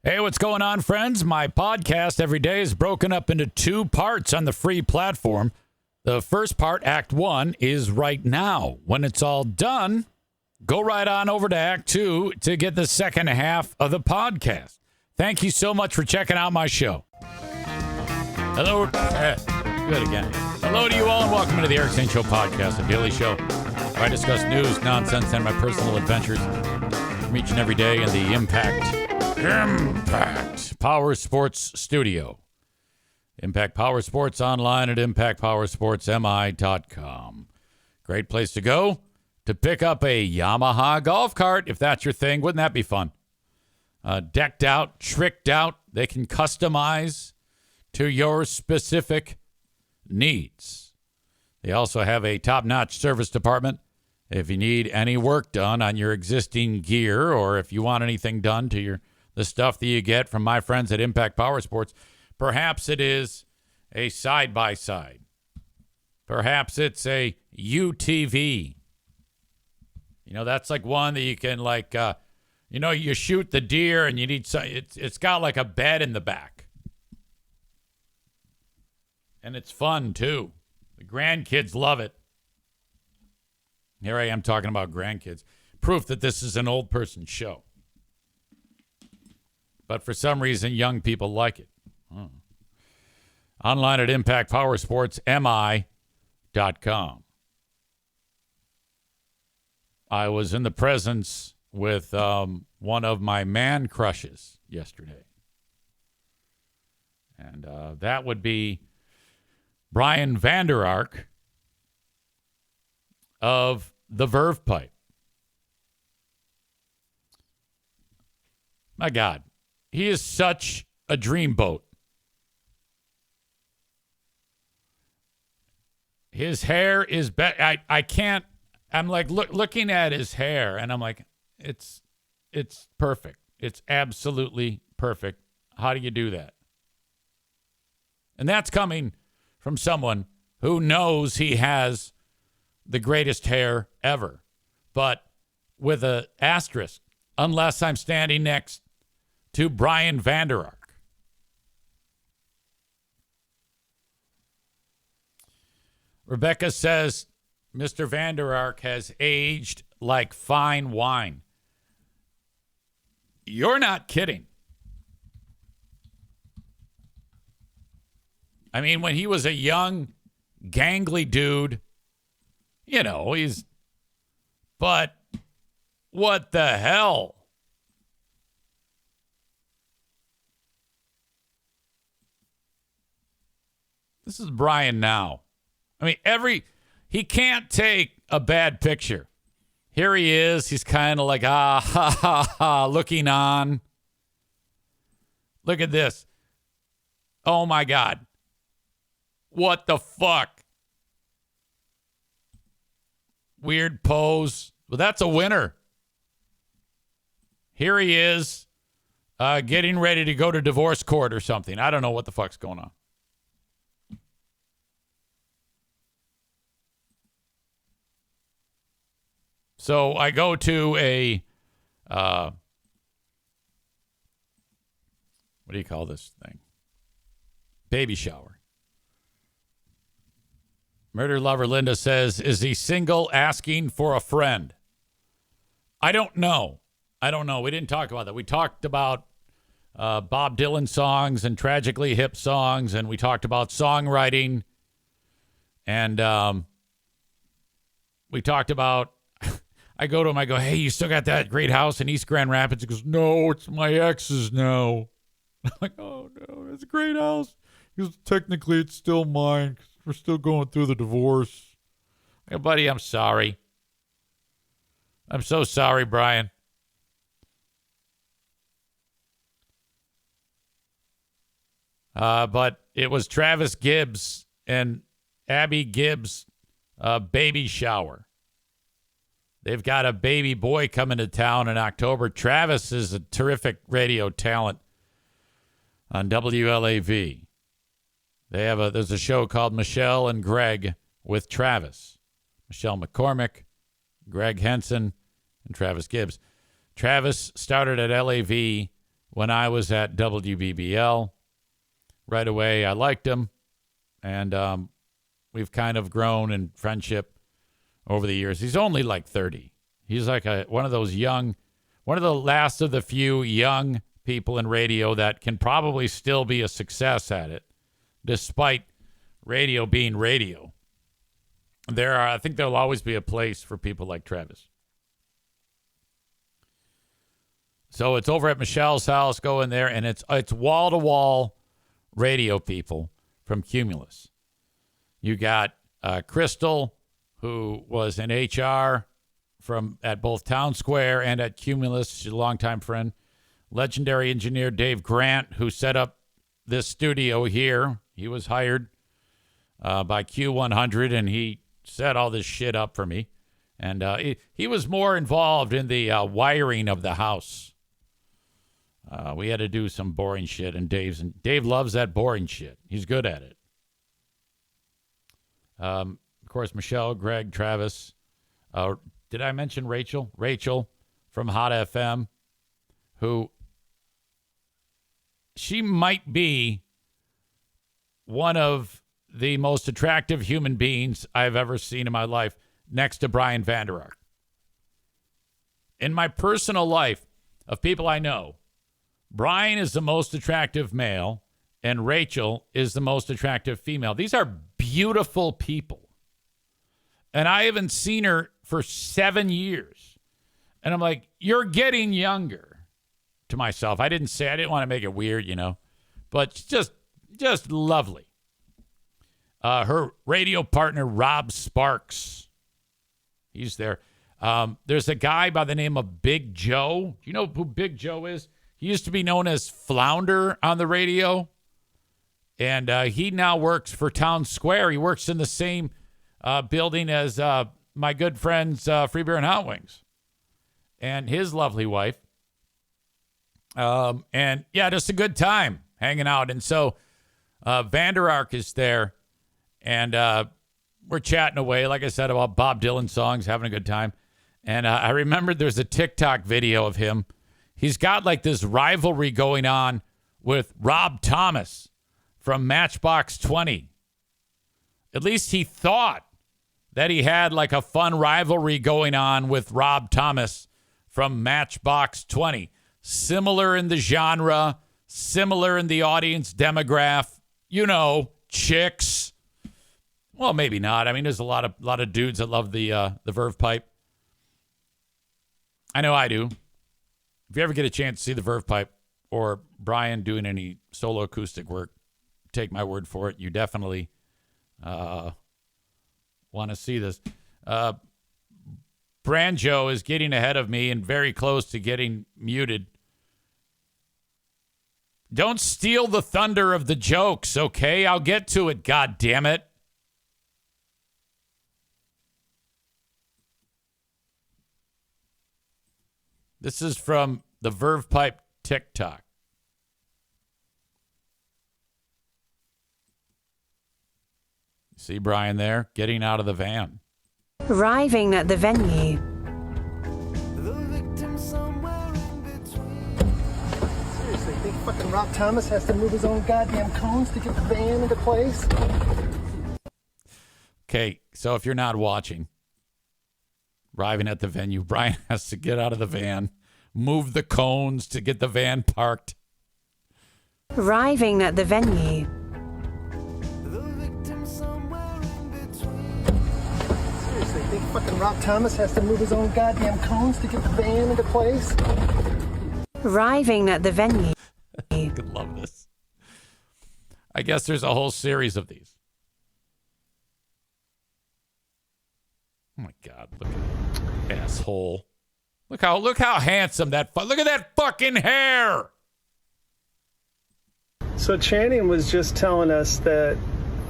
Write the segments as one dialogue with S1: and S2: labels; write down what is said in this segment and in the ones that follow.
S1: Hey, what's going on, friends? My podcast every day is broken up into two parts on the free platform. The first part, Act 1, is right now. When it's all done, go right on over to Act 2 to get the second half of the podcast. Thank you so much for checking out my show. Hello. Good again. Hello to you all, and welcome to the Eric St. Show podcast, a daily show where I discuss news, nonsense, and my personal adventures from each and every day in the Impact Power Sports Studio. Impact Power Sports online at impactpowersportsmi.com. Great place to go to pick up a Yamaha golf cart, if that's your thing. Wouldn't that be fun? Decked out, tricked out. They can customize to your specific needs. They also have a top-notch service department. If you need any work done on your existing gear, or if you want anything done to the stuff that you get from my friends at Impact Power Sports, perhaps it is a side-by-side. Perhaps it's a UTV. You know, that's like one that you can you shoot the deer and you need it's got like a bed in the back. And it's fun too. The grandkids love it. Here I am talking about grandkids. Proof that this is an old person show. But for some reason, young people like it. Online at impactpowersportsmi.com. I was in the presence with one of my man crushes yesterday. And that would be Brian Vander Ark of the Verve Pipe. My God, he is such a dreamboat. His hair is I can't. I'm like looking at his hair, and I'm like, it's perfect. It's absolutely perfect. How do you do that? And that's coming from someone who knows he has the greatest hair ever, but with an asterisk, unless I'm standing next to Brian Vander Ark. Rebecca says Mr. Vander Ark has aged like fine wine. You're not kidding. I mean, when he was a young, gangly dude, you know, but what the hell? This is Brian now. I mean, he can't take a bad picture. Here he is. He's kind of like, looking on. Look at this. Oh, my God. What the fuck? Weird pose. Well, that's a winner. Here he is getting ready to go to divorce court or something. I don't know what the fuck's going on. So I go to a, what do you call this thing? Baby shower. Murder Lover Linda says, is he single asking for a friend? I don't know. We didn't talk about that. We talked about Bob Dylan songs and Tragically Hip songs, and we talked about songwriting. And we talked about, I go to him, I go, hey, you still got that great house in East Grand Rapids? He goes, no, it's my ex's now. I'm like, oh, no, it's a great house. He goes, technically, it's still mine because we're still going through the divorce. I go, buddy, I'm sorry. I'm so sorry, Brian. But it was Travis Gibbs and Abby Gibbs' baby shower. They've got a baby boy coming to town in October. Travis is a terrific radio talent on WLAV. There's a show called Michelle and Greg with Travis. Michelle McCormick, Greg Henson, and Travis Gibbs. Travis started at LAV when I was at WBBL. Right away, I liked him, and we've kind of grown in friendship over the years. He's only like 30. He's like one of the last of the few young people in radio that can probably still be a success at it, despite radio being radio. I think there'll always be a place for people like Travis. So it's over at Michelle's house. Go in there, and it's wall-to-wall radio people from Cumulus. You got Crystal, who was in HR at both Town Square and at Cumulus. She's a longtime friend. Legendary engineer Dave Grant, who set up this studio here. He was hired by Q100, and he set all this shit up for me. And he was more involved in the wiring of the house. We had to do some boring shit, and Dave loves that boring shit. He's good at it. Of course, Michelle, Greg, Travis. Did I mention Rachel? Rachel from Hot FM, who she might be one of the most attractive human beings I've ever seen in my life, next to Brian Vander Ark. In my personal life, of people I know, Brian is the most attractive male, and Rachel is the most attractive female. These are beautiful people. And I haven't seen her for 7 years. And I'm like, you're getting younger, to myself. I didn't want to make it weird, but just lovely. Her radio partner, Rob Sparks. He's there. There's a guy by the name of Big Joe. Do you know who Big Joe is? He used to be known as Flounder on the radio. And he now works for Town Square. He works in the same building as my good friends Free Beer and Hot Wings. And his lovely wife. And, yeah, just a good time hanging out. And so Vander Ark is there. And we're chatting away, like I said, about Bob Dylan songs, having a good time. And I remembered there's a TikTok video of him. He's got like this rivalry going on with Rob Thomas from Matchbox 20. At least he thought that he had like a fun rivalry going on with Rob Thomas from Matchbox 20. Similar in the genre, similar in the audience demographic, chicks. Well, maybe not. I mean, there's a lot of dudes that love the Verve Pipe. I know I do. If you ever get a chance to see the Verve Pipe or Brian doing any solo acoustic work, take my word for it. You definitely want to see this. Branjo is getting ahead of me and very close to getting muted. Don't steal the thunder of the jokes, okay? I'll get to it, God damn it. This is from the Verve Pipe TikTok. See Brian there getting out of the van.
S2: Arriving at the venue.
S3: Seriously, you think fucking Rob Thomas has to move his own goddamn cones to get the van into place?
S1: Okay, so if you're not watching, arriving at the venue, Brian has to get out of the van, move the cones to get the van parked.
S2: Arriving at the venue.
S3: Seriously, you think fucking Rob Thomas has to move his own goddamn cones to get the van into place?
S2: Arriving at the venue.
S1: I could love this. I guess there's a whole series of these. Oh my God! Look at that asshole. Look how handsome that. Look at that fucking hair.
S3: So Channing was just telling us that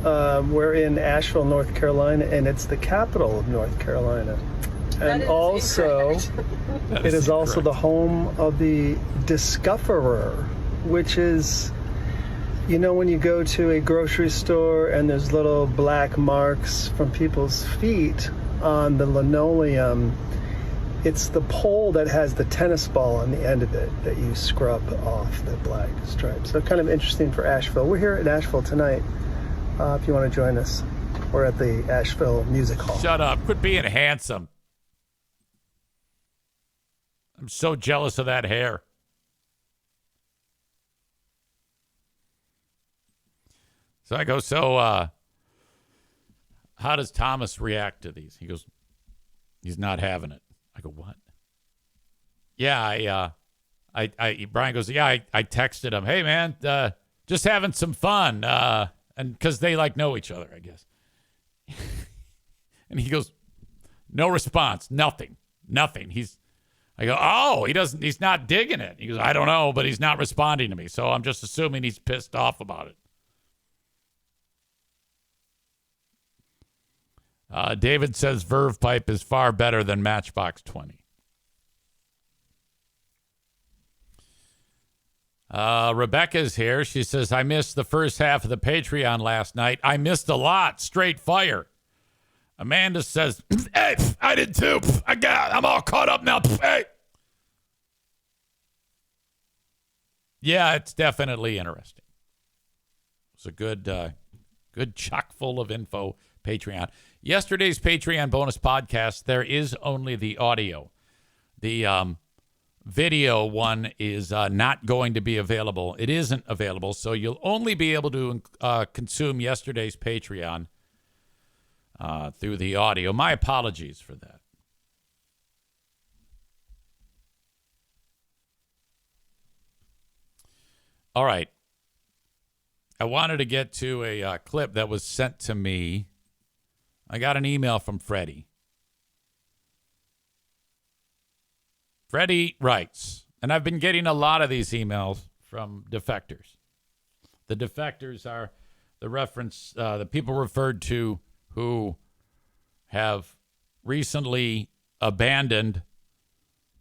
S3: we're in Asheville, North Carolina, and it's the capital of North Carolina. And also, it is also the home of the Discoverer, which is, when you go to a grocery store and there's little black marks from people's feet on the linoleum, It's the pole that has the tennis ball on the end of it that you scrub off the black stripe. So kind of interesting for Asheville. We're here at Asheville tonight. If you want to join us, we're at the Asheville Music Hall.
S1: Shut up. Quit being handsome. I'm so jealous of that hair. So I go, how does Thomas react to these? He goes, he's not having it. I go, what? Yeah, Brian goes, yeah, I texted him, hey, man, just having some fun. And because they know each other, I guess. And he goes, no response, nothing. I go, oh, he's not digging it. He goes, I don't know, but he's not responding to me. So I'm just assuming he's pissed off about it. David says Verve Pipe is far better than Matchbox 20. Rebecca's here. She says, I missed the first half of the Patreon last night. I missed a lot. Straight fire. Amanda says, hey, I did too. I'm all caught up now. Hey. Yeah, it's definitely interesting. It's a good chock full of info. Patreon. Yesterday's Patreon bonus podcast, there is only the audio. The video one is not going to be available. It isn't available, so you'll only be able to consume yesterday's Patreon through the audio. My apologies for that. All right. I wanted to get to a clip that was sent to me. I got an email from Freddie. Freddie writes, and I've been getting a lot of these emails from defectors. The defectors are the reference, the people referred to who have recently abandoned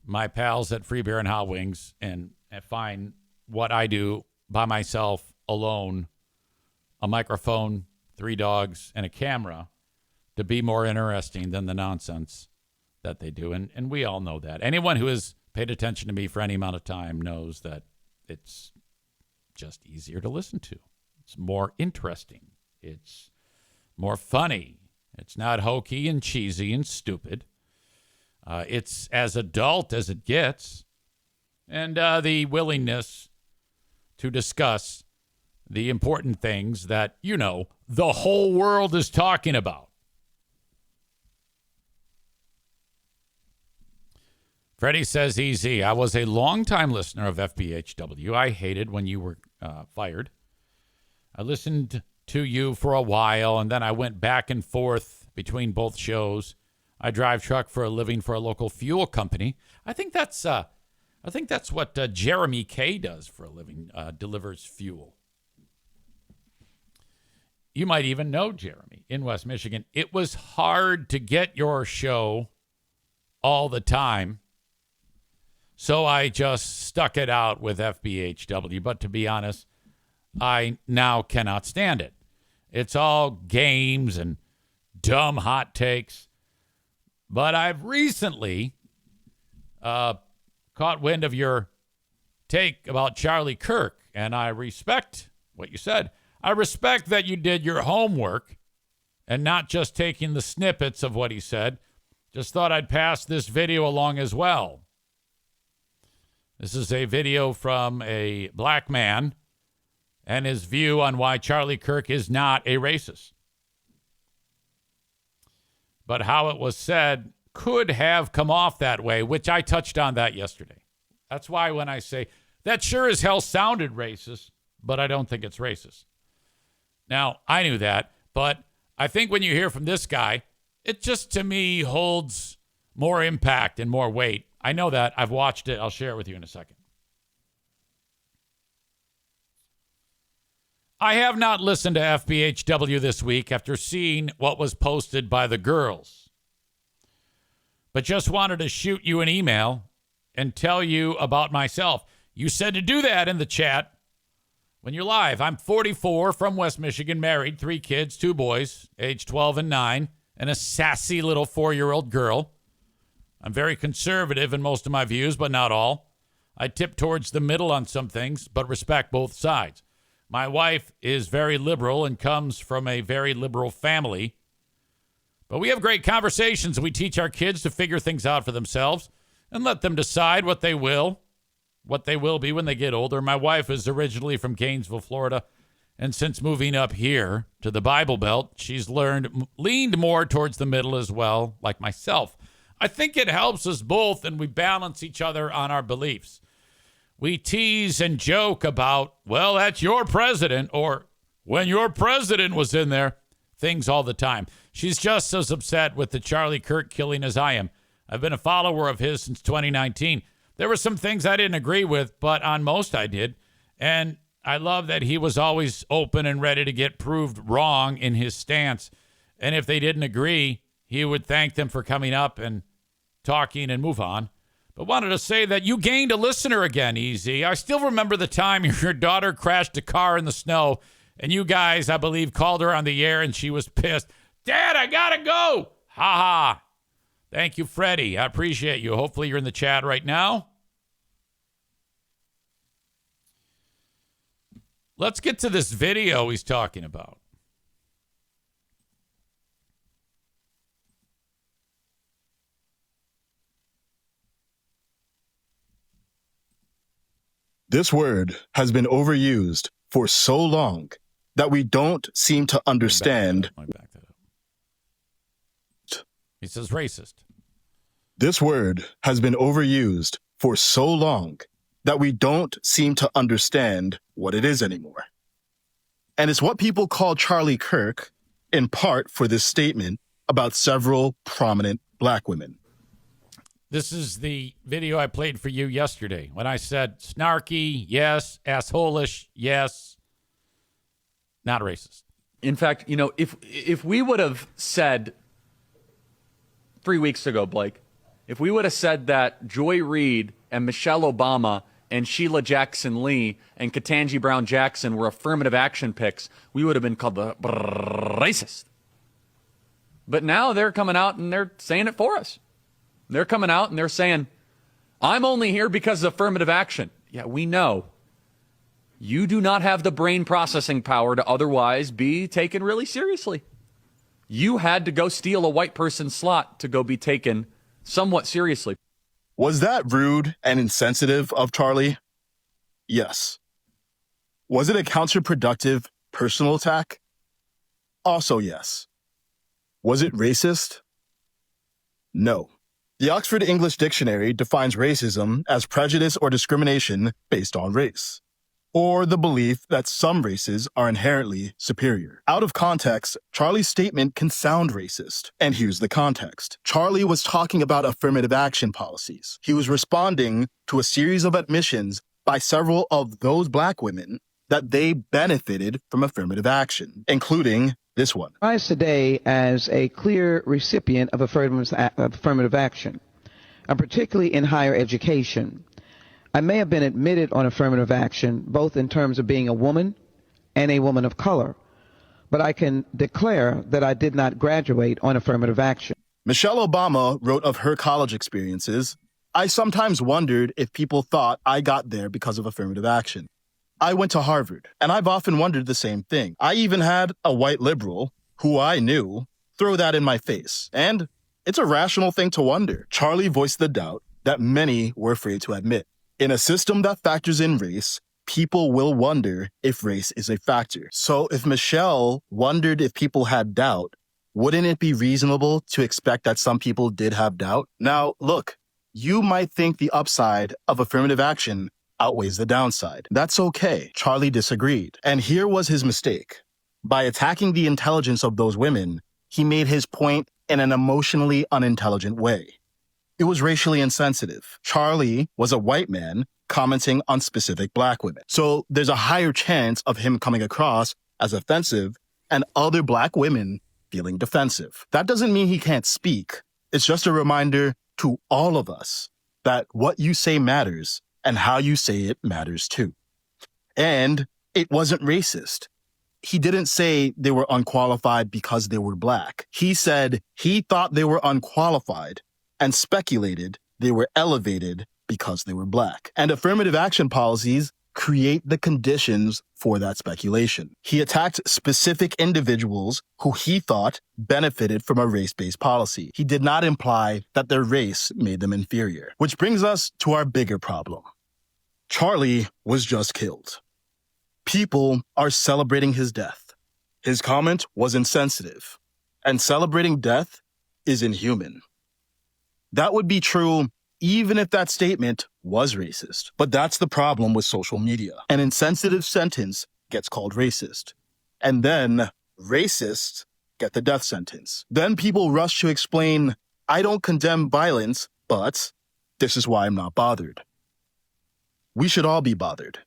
S1: my pals at Free Beer and Hot Wings and find what I do by myself, alone, a microphone, 3 dogs, and a camera to be more interesting than the nonsense that they do. And we all know that. Anyone who has paid attention to me for any amount of time knows that it's just easier to listen to. It's more interesting. It's more funny. It's not hokey and cheesy and stupid. It's as adult as it gets. And the willingness to discuss the important things that, the whole world is talking about. Freddie says, easy. I was a longtime listener of FBHW. I hated when you were fired. I listened to you for a while, and then I went back and forth between both shows. I drive truck for a living for a local fuel company. I think that's what Jeremy K does for a living, delivers fuel. You might even know Jeremy in West Michigan. It was hard to get your show all the time. So I just stuck it out with FBHW. But to be honest, I now cannot stand it. It's all games and dumb hot takes. But I've recently caught wind of your take about Charlie Kirk, and I respect what you said. I respect that you did your homework and not just taking the snippets of what he said. Just thought I'd pass this video along as well. This is a video from a black man and his view on why Charlie Kirk is not a racist. But how it was said could have come off that way, which I touched on that yesterday. That's why when I say that sure as hell sounded racist, but I don't think it's racist. Now, I knew that, but I think when you hear from this guy, it just to me holds more impact and more weight. I know that. I've watched it. I'll share it with you in a second. I have not listened to FBHW this week after seeing what was posted by the girls, but just wanted to shoot you an email and tell you about myself. You said to do that in the chat when you're live. I'm 44, from West Michigan, married, 3 kids, 2 boys, age 12 and 9, and a sassy little 4-year-old girl. I'm very conservative in most of my views, but not all. I tip towards the middle on some things, but respect both sides. My wife is very liberal and comes from a very liberal family. But we have great conversations, and we teach our kids to figure things out for themselves and let them decide what they will be when they get older. My wife is originally from Gainesville, Florida, and since moving up here to the Bible Belt, she's leaned more towards the middle as well, like myself. I think it helps us both, and we balance each other on our beliefs. We tease and joke about, well, that's your president, or when your president was in there, things all the time. She's just as upset with the Charlie Kirk killing as I am. I've been a follower of his since 2019. There were some things I didn't agree with, but on most I did. And I love that he was always open and ready to get proved wrong in his stance. And if they didn't agree, he would thank them for coming up and talking and move on. But wanted to say that you gained a listener again, EZ. I still remember the time your daughter crashed a car in the snow, and you guys, I believe, called her on the air, and she was pissed. Dad, I gotta go. Ha ha. Thank you, Freddie. I appreciate you. Hopefully you're in the chat right now. Let's get to this video he's talking about.
S4: This word has been overused for so long that we don't seem to understand.
S1: Let me back that up. He says racist.
S4: This word has been overused for so long that we don't seem to understand what it is anymore. And it's what people call Charlie Kirk, in part for this statement about several prominent black women.
S1: This is the video I played for you yesterday when I said snarky, yes, asshole-ish, yes, not racist.
S5: In fact, you know, if we would have said 3 weeks ago, Blake, if we would have said that Joy Reid and Michelle Obama and Sheila Jackson Lee and Ketanji Brown Jackson were affirmative action picks, we would have been called the racist. But now they're coming out and they're saying it for us. They're coming out and they're saying, I'm only here because of affirmative action. Yeah, we know. You do not have the brain processing power to otherwise be taken really seriously. You had to go steal a white person's slot to go be taken somewhat seriously.
S4: Was that rude and insensitive of Charlie? Yes. Was it a counterproductive personal attack? Also yes. Was it racist? No. The Oxford English Dictionary defines racism as prejudice or discrimination based on race, or the belief that some races are inherently superior. Out of context, Charlie's statement can sound racist. And here's the context. Charlie was talking about affirmative action policies. He was responding to a series of admissions by several of those black women that they benefited from affirmative action, including this one.
S6: Rise today as a clear recipient of affirmative action, and particularly in higher education. I may have been admitted on affirmative action, both in terms of being a woman and a woman of color, but I can declare that I did not graduate on affirmative action.
S4: Michelle Obama wrote of her college experiences, I sometimes wondered if people thought I got there because of affirmative action. I went to Harvard, and I've often wondered the same thing. I even had a white liberal, who I knew, throw that in my face. And it's a rational thing to wonder. Charlie voiced the doubt that many were afraid to admit. In a system that factors in race, people will wonder if race is a factor. So if Michelle wondered if people had doubt, wouldn't it be reasonable to expect that some people did have doubt? Now, look, you might think the upside of affirmative action outweighs the downside. That's okay. Charlie disagreed. And here was his mistake. By attacking the intelligence of those women, he made his point in an emotionally unintelligent way. It was racially insensitive. Charlie was a white man commenting on specific black women. So there's a higher chance of him coming across as offensive and other black women feeling defensive. That doesn't mean he can't speak. It's just a reminder to all of us that what you say matters and how you say it matters too. And it wasn't racist. He didn't say they were unqualified because they were black. He said he thought they were unqualified and speculated they were elevated because they were black. And affirmative action policies create the conditions for that speculation. He attacked specific individuals who he thought benefited from a race-based policy. He did not imply that their race made them inferior. Which brings us to our bigger problem. Charlie was just killed. People are celebrating his death. His comment was insensitive, and celebrating death is inhuman. That would be true even if that statement was racist. But that's the problem with social media. An insensitive sentence gets called racist. And then racists get the death sentence. Then people rush to explain, I don't condemn violence, but this is why I'm not bothered. We should all be bothered.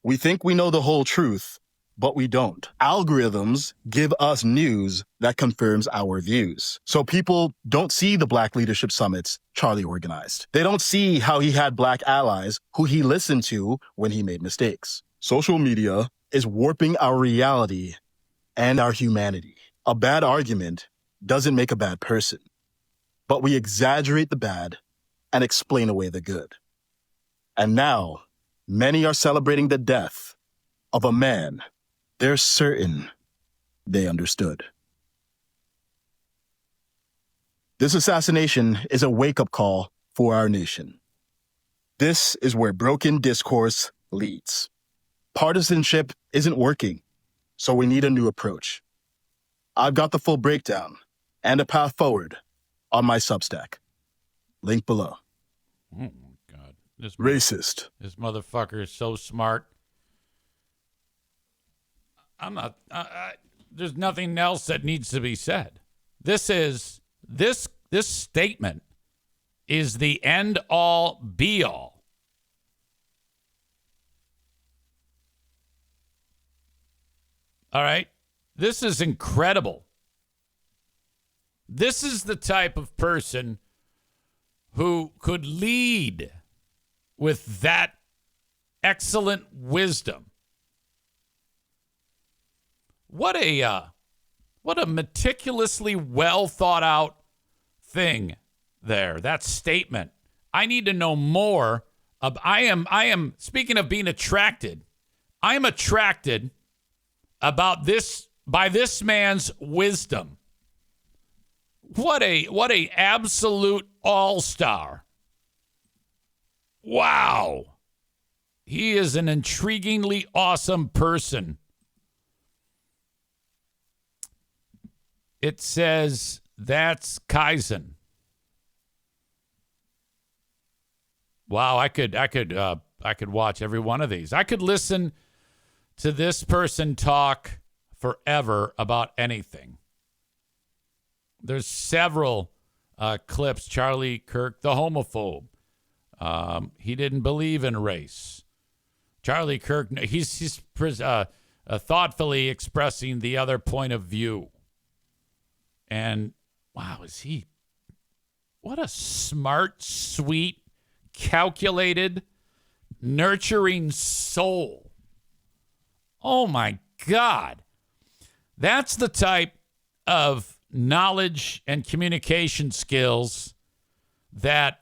S4: We think we know the whole truth, but we don't. Algorithms give us news that confirms our views. So people don't see the Black Leadership Summits Charlie organized. They don't see how he had Black allies who he listened to when he made mistakes. Social media is warping our reality and our humanity. A bad argument doesn't make a bad person, but we exaggerate the bad and explain away the good. And now, many are celebrating the death of a man they're certain they understood. This assassination is a wake-up call for our nation. This is where broken discourse leads. Partisanship isn't working, so we need a new approach. I've got the full breakdown and a path forward on my Substack. Link below.
S1: Oh, my God.
S4: Racist.
S1: This motherfucker is so smart. I'm not. There's nothing else that needs to be said. This statement is the end all be all. All right, this is incredible. This is the type of person who could lead with that excellent wisdom. What a meticulously well thought out thing there. That statement. I need to know more. I am speaking of being attracted. I'm attracted about this by this man's wisdom. What a absolute all-star. Wow. He is an intriguingly awesome person. It says that's Kaizen. Wow, I could watch every one of these. I could listen to this person talk forever about anything. There's several clips. Charlie Kirk, the homophobe. He didn't believe in race. Charlie Kirk, he's thoughtfully expressing the other point of view. And wow, what a smart, sweet, calculated, nurturing soul. Oh my God. That's the type of knowledge and communication skills that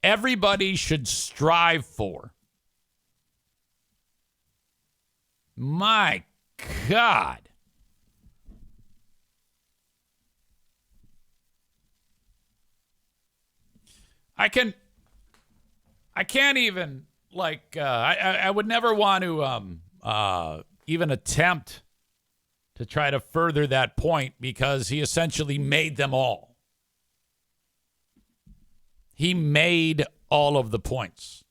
S1: everybody should strive for. My God. I can't even, I would never want to even attempt to try to further that point because he essentially made them all. He made all of the points.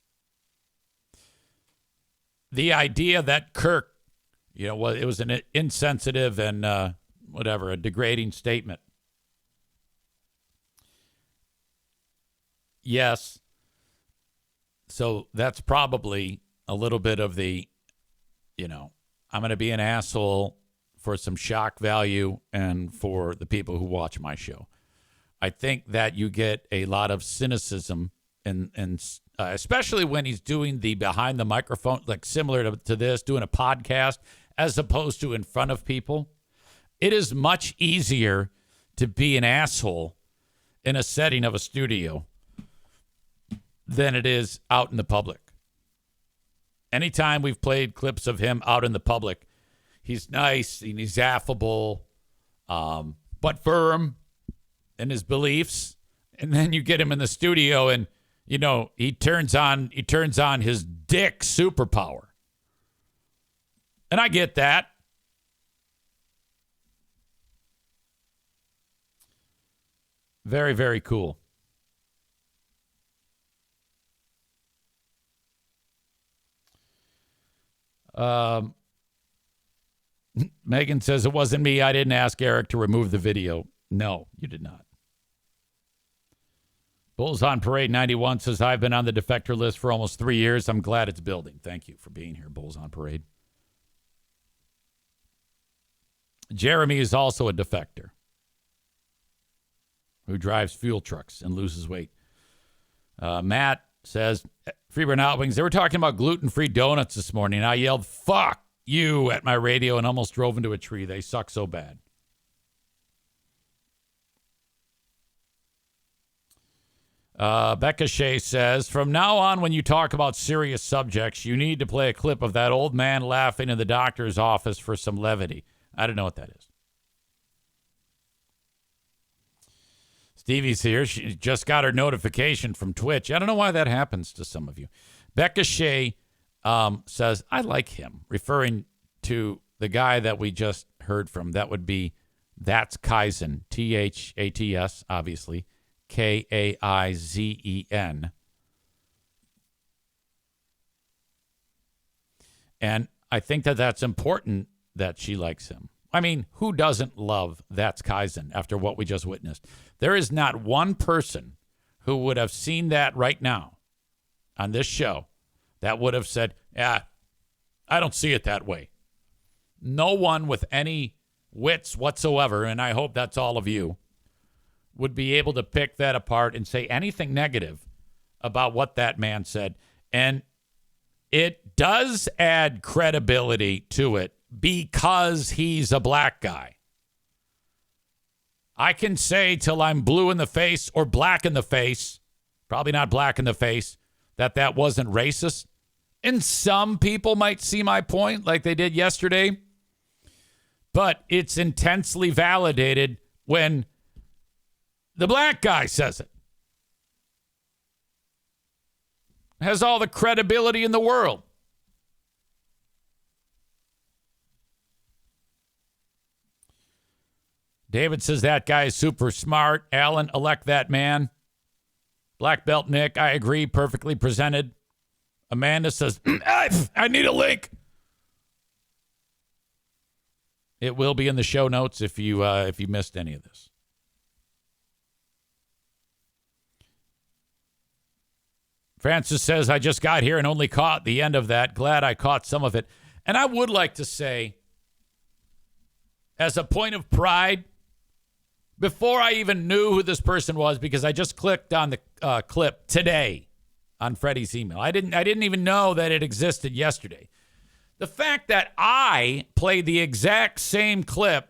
S1: The idea that Kirk, it was an insensitive and a degrading statement. Yes. So that's probably a little bit of the, I'm going to be an asshole for some shock value and for the people who watch my show. I think that you get a lot of cynicism and especially when he's doing the behind the microphone, like similar to this, doing a podcast as opposed to in front of people. It is much easier to be an asshole in a setting of a studio than it is out in the public. Anytime we've played clips of him out in the public, he's nice and he's affable, but firm in his beliefs. And then you get him in the studio and, you know, he turns on his dick superpower. And I get that. Very, very cool. Megan says, it wasn't me. I didn't ask Eric to remove the video. No, you did not. Bulls on Parade 91 says, I've been on the defector list for almost 3 years. I'm glad it's building. Thank you for being here, Bulls on Parade. Jeremy is also a defector who drives fuel trucks and loses weight. Matt says, Freeburn Hot Wings, they were talking about gluten-free donuts this morning. I yelled, fuck you at my radio and almost drove into a tree. They suck so bad. Becca Shea says, from now on, when you talk about serious subjects, you need to play a clip of that old man laughing in the doctor's office for some levity. I don't know what that is. Stevie's here. She just got her notification from Twitch. I don't know why that happens to some of you. Becca Shea says, I like him, referring to the guy that we just heard from. That would be That's Kaizen, Thats, obviously, Kaizen. And I think that that's important that she likes him. I mean, who doesn't love That's Kaizen after what we just witnessed? There is not one person who would have seen that right now on this show that would have said, yeah, I don't see it that way. No one with any wits whatsoever, and I hope that's all of you, would be able to pick that apart and say anything negative about what that man said. And it does add credibility to it because he's a black guy. I can say till I'm blue in the face or black in the face, probably not black in the face, that wasn't racist. And some people might see my point like they did yesterday. But it's intensely validated when the black guy says it. Has all the credibility in the world. David says that guy is super smart. Alan, elect that man. Black Belt Nick, I agree, perfectly presented. Amanda says, I need a link. It will be in the show notes if you missed any of this. Francis says, I just got here and only caught the end of that. Glad I caught some of it. And I would like to say, as a point of pride, before I even knew who this person was, because I just clicked on the clip today on Freddie's email. I didn't even know that it existed yesterday. The fact that I played the exact same clip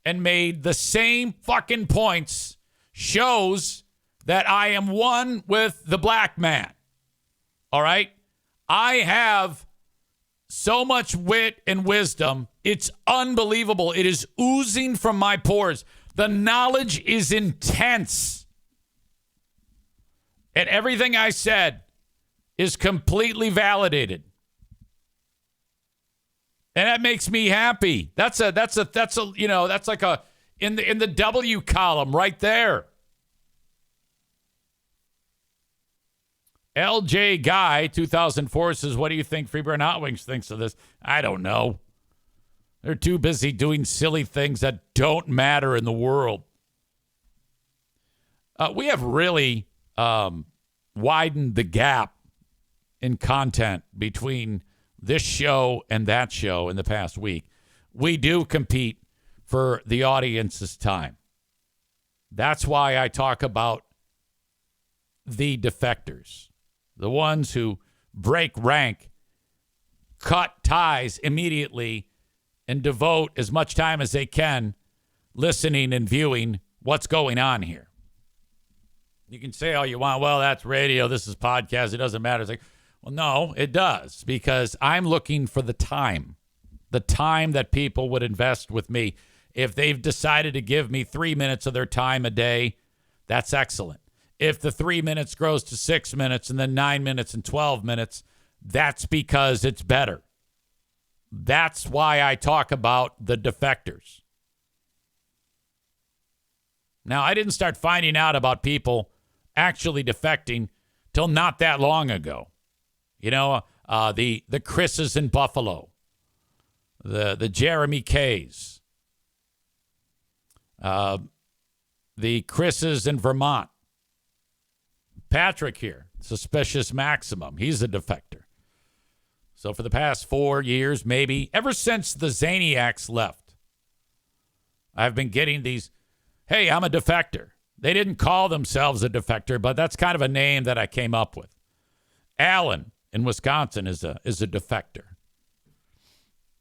S1: and made the same fucking points shows that I am one with the black man. All right? I have so much wit and wisdom. It's unbelievable. It is oozing from my pores. The knowledge is intense. And everything I said is completely validated. And that makes me happy. That's like a in the W column right there. LJ Guy 2004 says, what do you think Freeburn Hot Wings thinks of this? I don't know. They're too busy doing silly things that don't matter in the world. We have really widened the gap in content between this show and that show in the past week. We do compete for the audience's time. That's why I talk about the defectors, the ones who break rank, cut ties immediately, and devote as much time as they can listening and viewing what's going on here. You can say all you want. Well, that's radio. This is podcast. It doesn't matter. It's like, well, no, it does, because I'm looking for the time that people would invest with me. If they've decided to give me 3 minutes of their time a day, that's excellent. If the 3 minutes grows to 6 minutes and then 9 minutes and 12 minutes, that's because it's better. That's why I talk about the defectors. Now, I didn't start finding out about people actually defecting till not that long ago. You know, the Chris's in Buffalo, the Jeremy K's, the Chris's in Vermont. Patrick here, Suspicious Maximum, he's a defector. So for the past 4 years, maybe, ever since the Zaniacs left, I've been getting these, hey, I'm a defector. They didn't call themselves a defector, but that's kind of a name that I came up with. Alan in Wisconsin is a defector.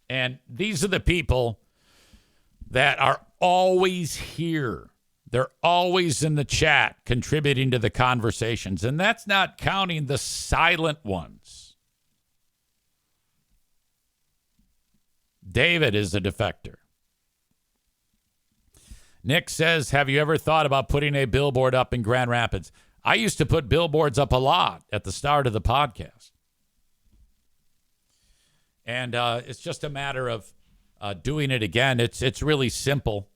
S1: And these are the people that are always here. They're always in the chat contributing to the conversations. And that's not counting the silent ones. David is a defector. Nick says, have you ever thought about putting a billboard up in Grand Rapids? I used to put billboards up a lot at the start of the podcast. And it's just a matter of doing it again. It's really simple.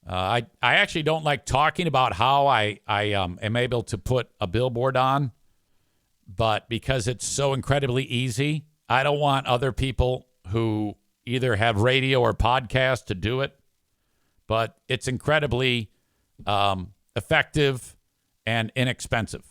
S1: I actually don't like talking about how I am able to put a billboard on, but because it's so incredibly easy, I don't want other people who either have radio or podcast to do it. But it's incredibly effective and inexpensive.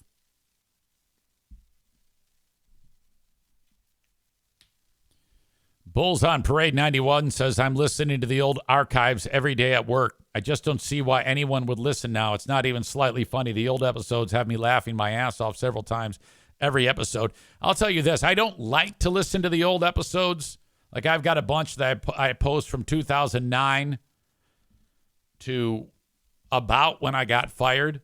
S1: Bulls on Parade 91 says, I'm listening to the old archives every day at work. I just don't see why anyone would listen now. It's not even slightly funny. The old episodes have me laughing my ass off several times every episode. I'll tell you this. I don't like to listen to the old episodes. Like, I've got a bunch that I post from 2009 to about when I got fired.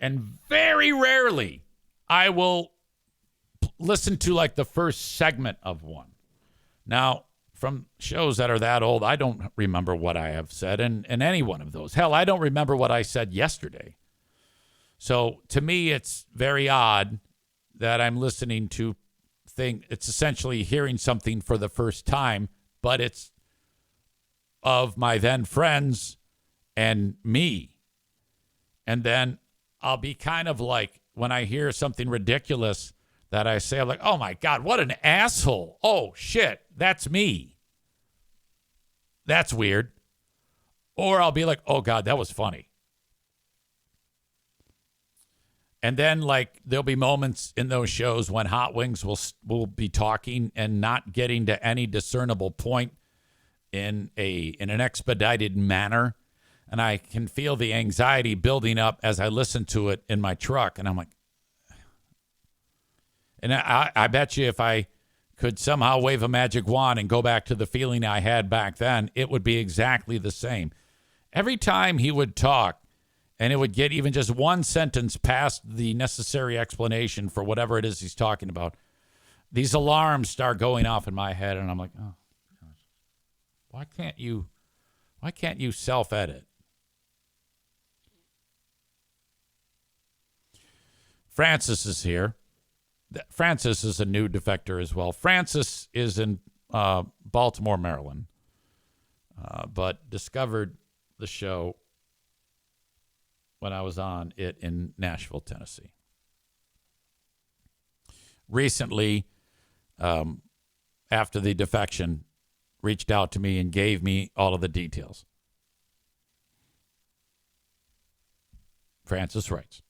S1: And very rarely I will listen to like the first segment of one. Now, from shows that are that old, I don't remember what I have said in any one of those. Hell, I don't remember what I said yesterday. So to me, it's very odd that I'm listening to it's essentially hearing something for the first time, but it's of my then friends and me. And then I'll be kind of like, when I hear something ridiculous that I say, I'm like, oh my God, what an asshole. Oh shit, that's me. That's weird. Or I'll be like, oh God, that was funny. And then, like, there'll be moments in those shows when Hot Wings will be talking and not getting to any discernible point in an expedited manner. And I can feel the anxiety building up as I listen to it in my truck. And I'm like, and I bet you if I could somehow wave a magic wand and go back to the feeling I had back then, it would be exactly the same. Every time he would talk, and it would get even just one sentence past the necessary explanation for whatever it is he's talking about, these alarms start going off in my head, and I'm like, oh gosh, why can't you self-edit? Francis is here. Francis is a new defector as well. Francis is in Baltimore, Maryland, but discovered the show when I was on it in Nashville, Tennessee. Recently, after the defection, reached out to me and gave me all of the details. Francis writes,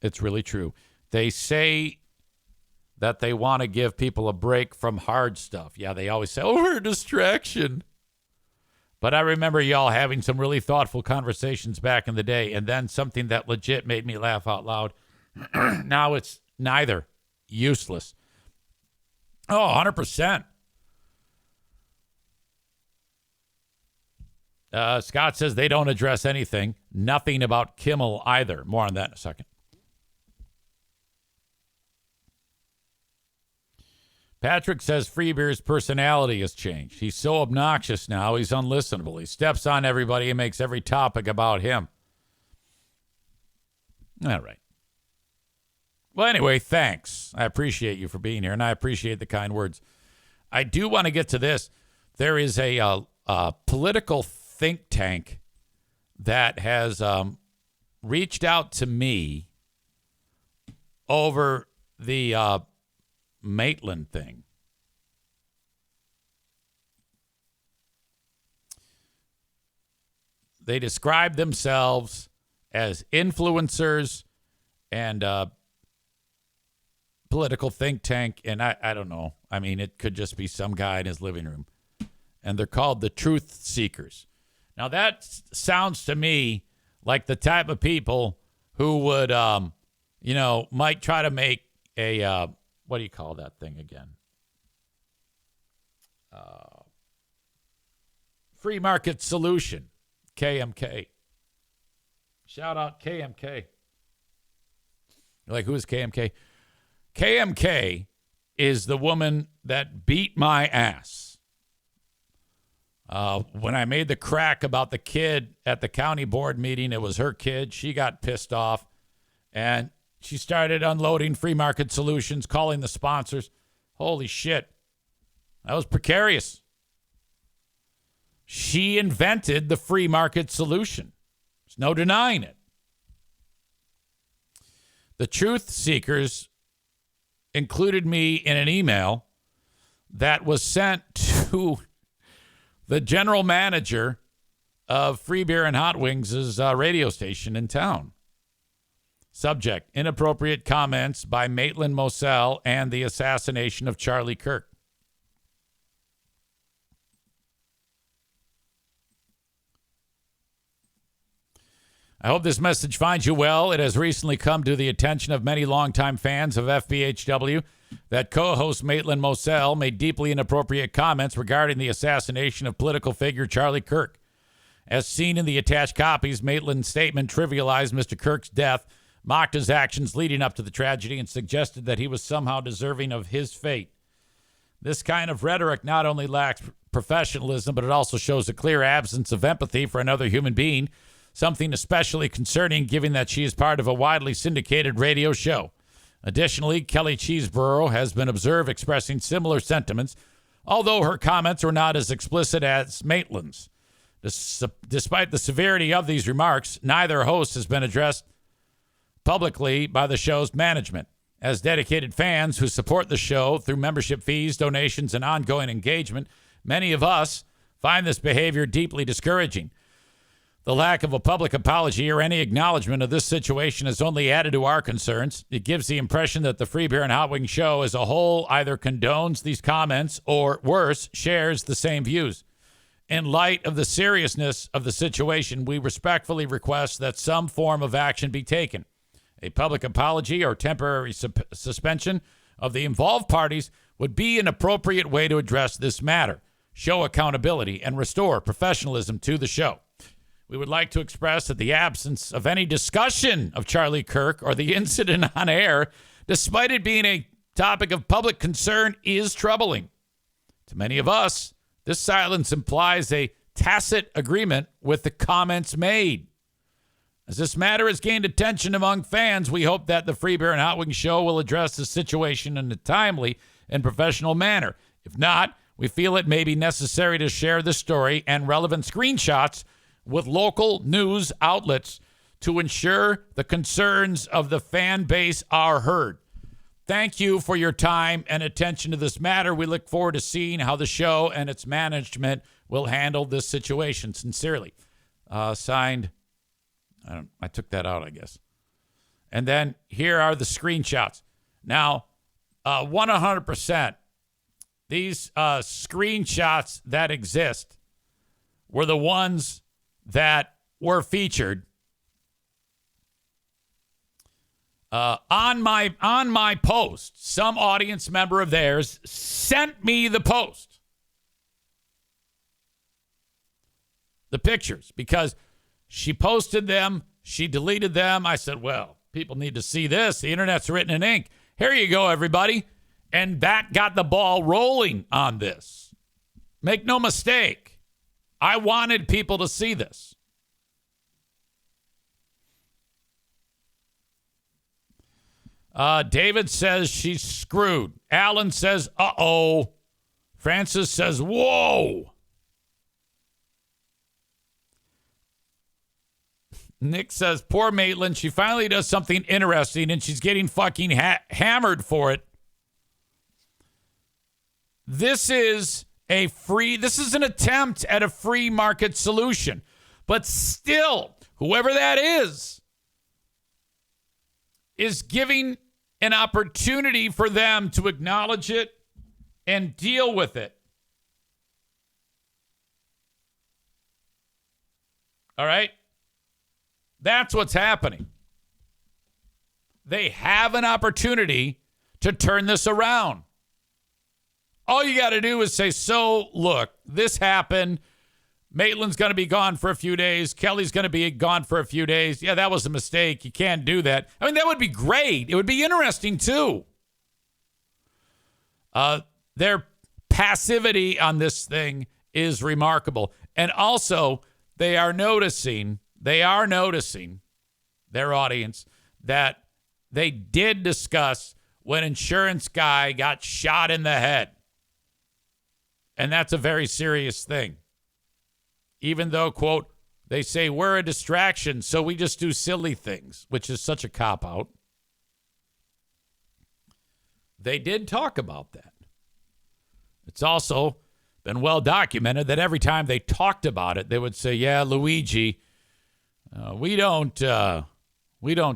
S1: it's really true. They say that they want to give people a break from hard stuff. Yeah, they always say, oh, we're a distraction. But I remember y'all having some really thoughtful conversations back in the day, and then something that legit made me laugh out loud. Now it's neither. Useless. Oh, 100%. Scott says they don't address anything. Nothing about Kimmel either. More on that in a second. Patrick says Freebeer's personality has changed. He's so obnoxious now, he's unlistenable. He steps on everybody and makes every topic about him. All right. Well, anyway, thanks. I appreciate you for being here, and I appreciate the kind words. I do want to get to this. There is a political think tank that has reached out to me over the Maitland thing. They describe themselves as influencers and political think tank, and I don't know. I mean, it could just be some guy in his living room. And they're called the Truth Seekers. Now, that sounds to me like the type of people who would, might try to make a, what do you call that thing again? Free market solution, KMK. Shout out KMK. You're like, who is KMK? KMK is the woman that beat my ass. When I made the crack about the kid at the county board meeting, it was her kid. She got pissed off, and she started unloading free market solutions, calling the sponsors. Holy shit. That was precarious. She invented the free market solution. There's no denying it. The Truth Seekers included me in an email that was sent to the general manager of Free Beer and Hot Wings' radio station in town. Subject, inappropriate comments by Maitland Moselle and the assassination of Charlie Kirk. I hope this message finds you well. It has recently come to the attention of many longtime fans of FBHW that co-host Maitland Moselle made deeply inappropriate comments regarding the assassination of political figure Charlie Kirk. As seen in the attached copies, Maitland's statement trivialized Mr. Kirk's death, mocked his actions leading up to the tragedy, and suggested that he was somehow deserving of his fate. This kind of rhetoric not only lacks professionalism, but it also shows a clear absence of empathy for another human being, something especially concerning given that she is part of a widely syndicated radio show. Additionally, Kelly Cheeseborough has been observed expressing similar sentiments, although her comments were not as explicit as Maitland's. Despite the severity of these remarks, neither host has been addressed publicly by the show's management. As dedicated fans who support the show through membership fees, donations, and ongoing engagement, many of us find this behavior deeply discouraging. The lack of a public apology or any acknowledgement of this situation has only added to our concerns. It gives the impression that the Free Beer and Hot Wings show as a whole either condones these comments or, worse, shares the same views. In light of the seriousness of the situation, we respectfully request that some form of action be taken. A public apology or temporary suspension of the involved parties would be an appropriate way to address this matter, show accountability, and restore professionalism to the show. We would like to express that the absence of any discussion of Charlie Kirk or the incident on air, despite it being a topic of public concern, is troubling. To many of us, this silence implies a tacit agreement with the comments made. As this matter has gained attention among fans, we hope that the Free Beer and Hot Wings show will address the situation in a timely and professional manner. If not, we feel it may be necessary to share the story and relevant screenshots with local news outlets to ensure the concerns of the fan base are heard. Thank you for your time and attention to this matter. We look forward to seeing how the show and its management will handle this situation. Sincerely. Signed, I took that out, I guess. And then here are the screenshots. Now, 100%, these screenshots that exist were the ones that were featured on my post. Some audience member of theirs sent me the post. the pictures, because she posted them, she deleted them. I said, well, people need to see this. The internet's written in ink. Here you go, everybody. And that got the ball rolling on this. Make no mistake. I wanted people to see this. David says she's screwed. Alan says, uh-oh. Francis says, whoa. Nick says, poor Maitland. She finally does something interesting, and she's getting fucking hammered for it. This is an attempt at a free market solution. But still, whoever that is giving an opportunity for them to acknowledge it and deal with it. All right? That's what's happening. They have an opportunity to turn this around. All you got to do is say, so, look, this happened. Maitland's going to be gone for a few days. Kelly's going to be gone for a few days. Yeah, that was a mistake. You can't do that. I mean, that would be great. It would be interesting, too. Their passivity on this thing is remarkable. And also, they are noticing, their audience, that they did discuss when insurance guy got shot in the head. And that's a very serious thing. Even though, quote, they say we're a distraction, so we just do silly things, which is such a cop-out. They did talk about that. It's also been well documented that every time they talked about it, they would say, yeah, Luigi, we don't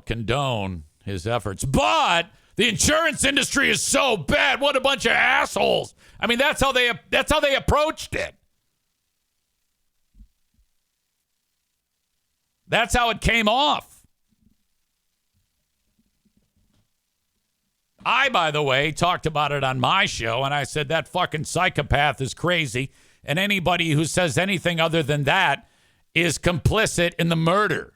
S1: condone his efforts, but the insurance industry is so bad. What a bunch of assholes. I mean, that's how they approached it. That's how it came off. I, by the way, talked about it on my show, and I said that fucking psychopath is crazy, and anybody who says anything other than that is complicit in the murder.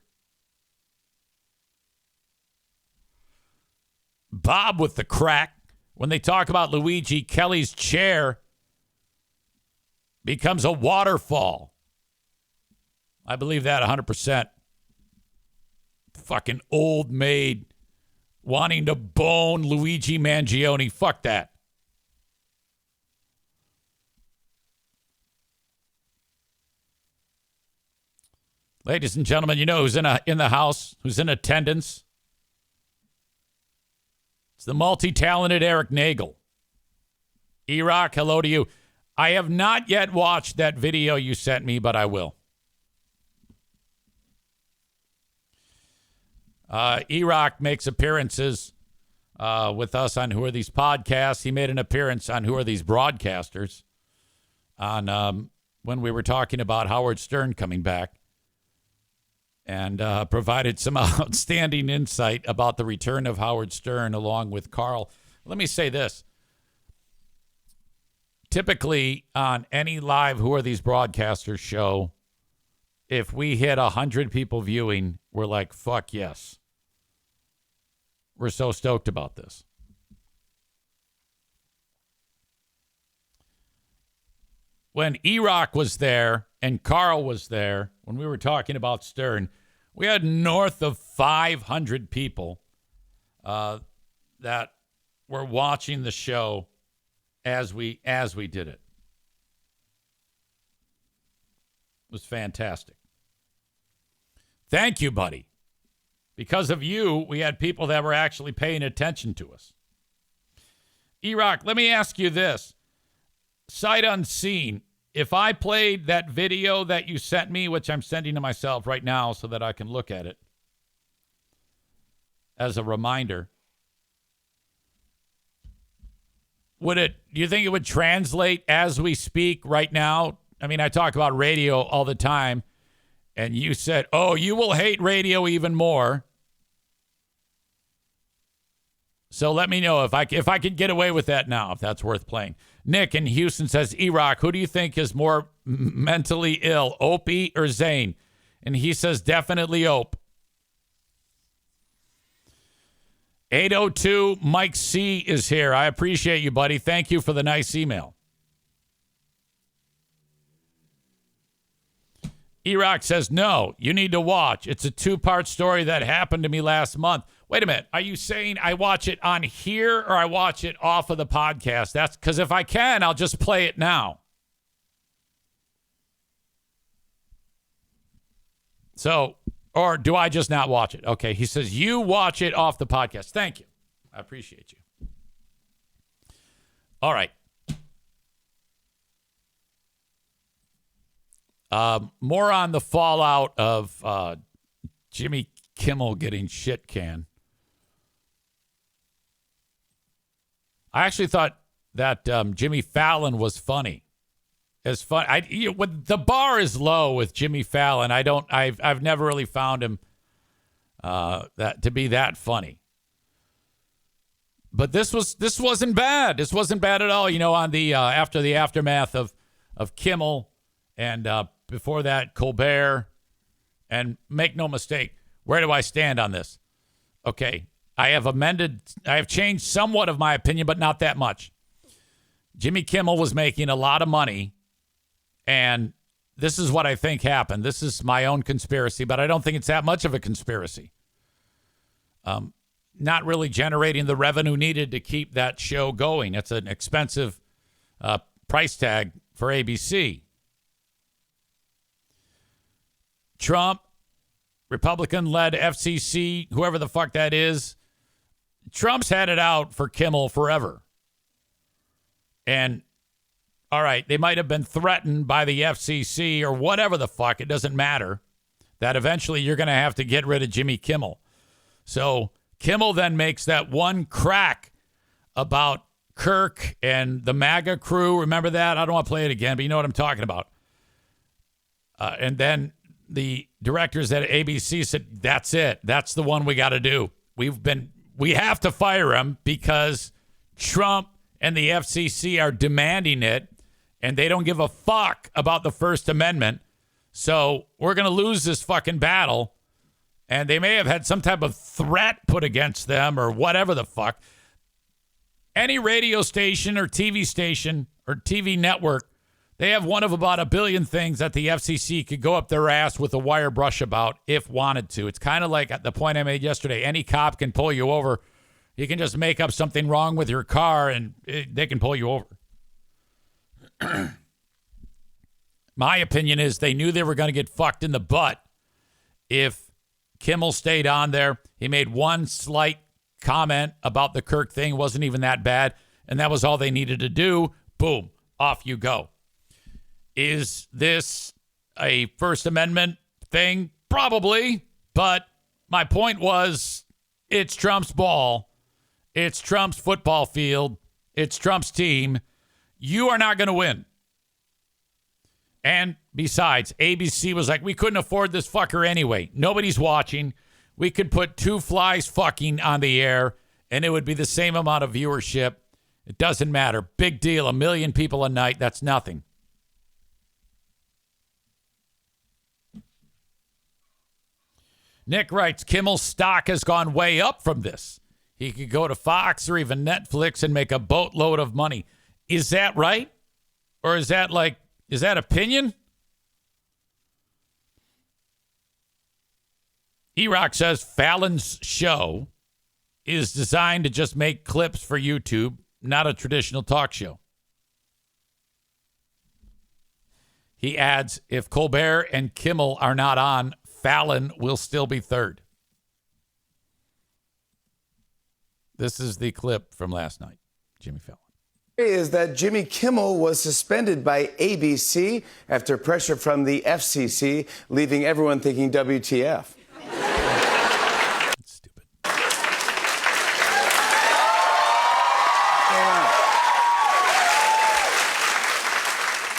S1: Bob with the crack. When they talk about Luigi, Kelly's chair becomes a waterfall. I believe that 100%. Fucking old maid wanting to bone Luigi Mangione. Fuck that. Ladies and gentlemen, you know who's in the house, who's in attendance? It's the multi-talented Eric Nagel. E-Rock, hello to you. I have not yet watched that video you sent me, but I will. E-Rock makes appearances with us on Who Are These Podcasts. He made an appearance on Who Are These Broadcasters on when we were talking about Howard Stern coming back, and provided some outstanding insight about the return of Howard Stern along with Carl. Let me say this. Typically on any live Who Are These Broadcasters show, if we hit 100 people viewing, we're like, fuck yes. We're so stoked about this. When E-Rock was there and Carl was there, when we were talking about Stern, we had north of 500 people that were watching the show as we did it. It was fantastic. Thank you, buddy. Because of you, we had people that were actually paying attention to us. E-Rock, let me ask you this. Sight unseen, if I played that video that you sent me, which I'm sending to myself right now so that I can look at it as a reminder, do you think it would translate as we speak right now? I mean, I talk about radio all the time, and you said, oh, you will hate radio even more. So let me know if I could get away with that now, if that's worth playing. Nick in Houston says, E-Rock, who do you think is more mentally ill, Opie or Zane? And he says definitely Ope. 802 Mike C is here. I appreciate you, buddy. Thank you for the nice email. E-Rock says, no, you need to watch. It's a 2-part story that happened to me last month. Wait a minute. Are you saying I watch it on here or I watch it off of the podcast? That's because if I can, I'll just play it now. So, or do I just not watch it? Okay, he says, you watch it off the podcast. Thank you. I appreciate you. All right. More on the fallout of Jimmy Kimmel getting shit canned. I actually thought that Jimmy Fallon was funny. As fun, the bar is low with Jimmy Fallon. I've never really found him that to be that funny. But this wasn't bad. This wasn't bad at all. You know, on the after the aftermath of Kimmel and before that Colbert, and make no mistake, where do I stand on this? Okay, I have changed somewhat of my opinion, but not that much. Jimmy Kimmel was making a lot of money. And this is what I think happened. This is my own conspiracy, but I don't think it's that much of a conspiracy. Not really generating the revenue needed to keep that show going. It's an expensive price tag for ABC. Trump, Republican-led FCC, whoever the fuck that is, Trump's had it out for Kimmel forever. And all right, they might have been threatened by the FCC or whatever the fuck. It doesn't matter. That eventually you're going to have to get rid of Jimmy Kimmel. So Kimmel then makes that one crack about Kirk and the MAGA crew. Remember that? I don't want to play it again, but you know what I'm talking about. And then the directors at ABC said, that's it. That's the one we got to do. We have to fire him because Trump and the FCC are demanding it. And they don't give a fuck about the First Amendment. So we're going to lose this fucking battle. And they may have had some type of threat put against them or whatever the fuck. Any radio station or TV network, they have one of about a billion things that the FCC could go up their ass with a wire brush about if wanted to. It's kind of like at the point I made yesterday. Any cop can pull you over. You can just make up something wrong with your car and they can pull you over. My opinion is they knew they were going to get fucked in the butt if Kimmel stayed on there. He made one slight comment about the Kirk thing. Wasn't even that bad. And that was all they needed to do. Boom. Off you go. Is this a First Amendment thing? Probably. But my point was, it's Trump's ball. It's Trump's football field. It's Trump's team. You are not going to win. And besides, ABC was like, we couldn't afford this fucker anyway. Nobody's watching. We could put 2 flies fucking on the air, and it would be the same amount of viewership. It doesn't matter. Big deal. 1 million people a night. That's nothing. Nick writes, Kimmel's stock has gone way up from this. He could go to Fox or even Netflix and make a boatload of money. Is that right? Or is that opinion? E-Rock says Fallon's show is designed to just make clips for YouTube, not a traditional talk show. He adds, if Colbert and Kimmel are not on, Fallon will still be third. This is the clip from last night. Jimmy Fallon.
S7: Is that Jimmy Kimmel was suspended by ABC after pressure from the FCC, leaving everyone thinking WTF.
S1: That's stupid.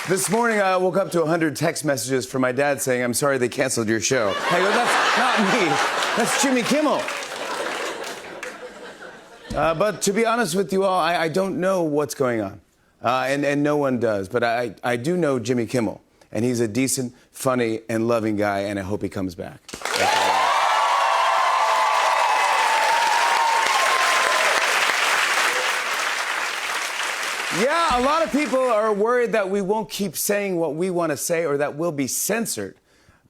S7: This morning, I woke up to 100 text messages from my dad saying, I'm sorry they canceled your show. I go, that's not me. That's Jimmy Kimmel. But to be honest with you all, I don't know what's going on. And no one does. But I do know Jimmy Kimmel. and he's a decent, funny, and loving guy, and I hope he comes back. Yeah, a lot of people are worried that we won't keep saying what we want to say or that we'll be censored.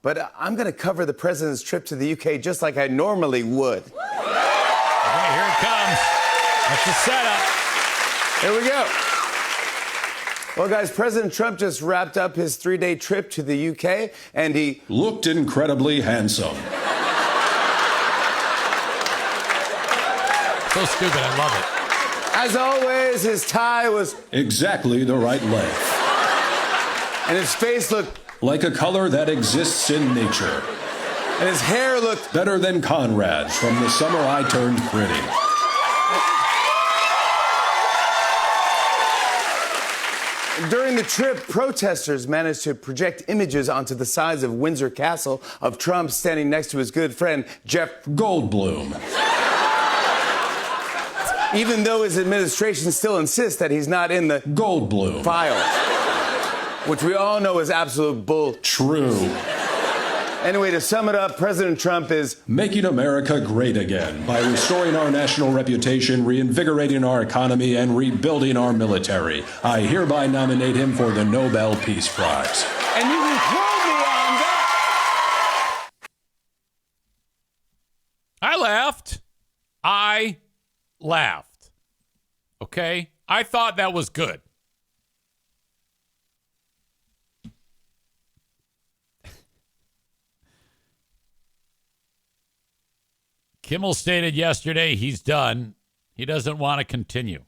S7: But I'm going to cover the president's trip to the UK just like I normally would.
S1: Okay, here it comes. That's the setup.
S7: Here we go. Well, guys, President Trump just wrapped up his 3-day trip to the UK, and he
S8: looked incredibly handsome.
S1: So stupid, I love it.
S7: As always, his tie was
S8: exactly the right length.
S7: And his face looked
S8: like a color that exists in nature.
S7: And his hair looked
S8: better than Conrad's from the summer I turned pretty.
S7: During the trip, protesters managed to project images onto the sides of Windsor Castle of Trump standing next to his good friend, Jeff
S8: Goldblum.
S7: Even though his administration still insists that he's not in the
S8: Goldblum
S7: file, which we all know is absolute bull.
S8: True.
S7: Anyway, to sum it up, President Trump is
S8: making America great again by restoring our national reputation, reinvigorating our economy, and rebuilding our military. I hereby nominate him for the Nobel Peace Prize.
S7: And you can quote me on that.
S1: I laughed. Okay? I thought that was good. Kimmel stated yesterday he's done. He doesn't want to continue.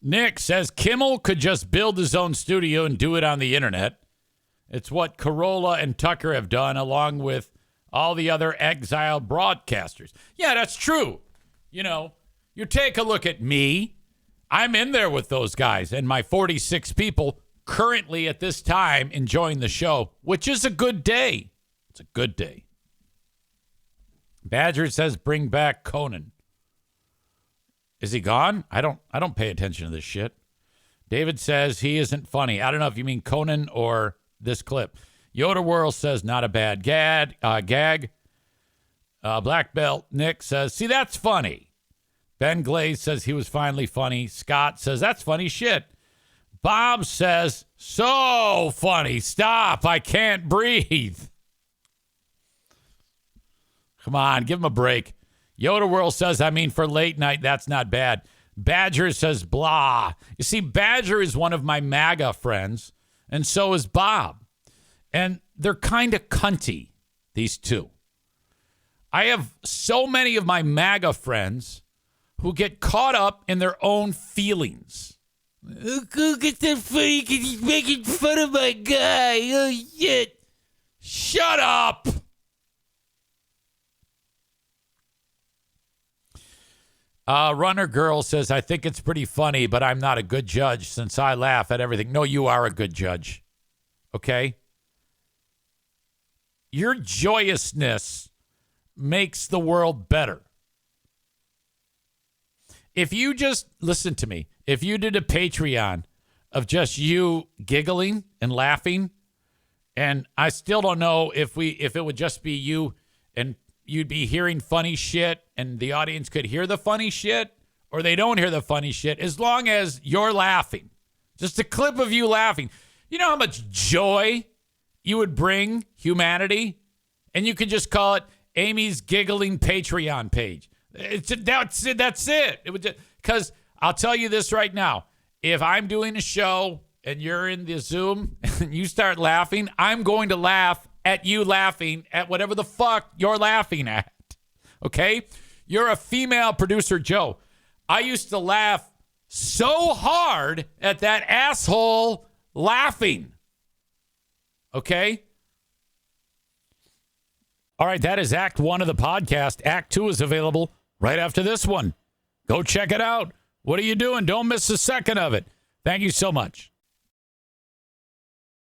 S1: Nick says Kimmel could just build his own studio and do it on the internet. It's what Carolla and Tucker have done, along with all the other exiled broadcasters. Yeah, that's true. You know, you take a look at me. I'm in there with those guys and my 46 people currently at this time enjoying the show, which is a good day. It's a good day. Badger says bring back Conan. Is he gone? I don't pay attention to this shit. David says he isn't funny. I don't know if you mean Conan or this clip. Yoda World says not a bad gag. Black Belt Nick says, see, that's funny. Ben Glaze says he was finally funny. Scott says that's funny shit. Bob says, so funny. Stop. I can't breathe. Come on, give him a break. Yoda World says, I mean, for late night, that's not bad. Badger says, blah. You see, Badger is one of my MAGA friends, and so is Bob. And they're kind of cunty, these two. I have so many of my MAGA friends who get caught up in their own feelings. Oh, get that funny because he's making fun of my guy. Oh, shit. Shut up. Runner Girl says, I think it's pretty funny, but I'm not a good judge since I laugh at everything. No, you are a good judge. Okay? Your joyousness makes the world better. If you just, listen to me, if you did a Patreon of just you giggling and laughing, and I still don't know if it would just be you and you'd be hearing funny shit and the audience could hear the funny shit or they don't hear the funny shit, as long as you're laughing. Just a clip of you laughing. You know how much joy you would bring humanity? And you could just call it Amy's Giggling Patreon page. That's it. It would just, because I'll tell you this right now. If I'm doing a show and you're in the Zoom and you start laughing, I'm going to laugh at you laughing at whatever the fuck you're laughing at. Okay? You're a female producer, Joe. I used to laugh so hard at that asshole laughing. Okay? All right, that is Act 1 of the podcast. Act 2 is available right after this one. Go check it out. What are you doing? Don't miss a second of it. Thank you so much.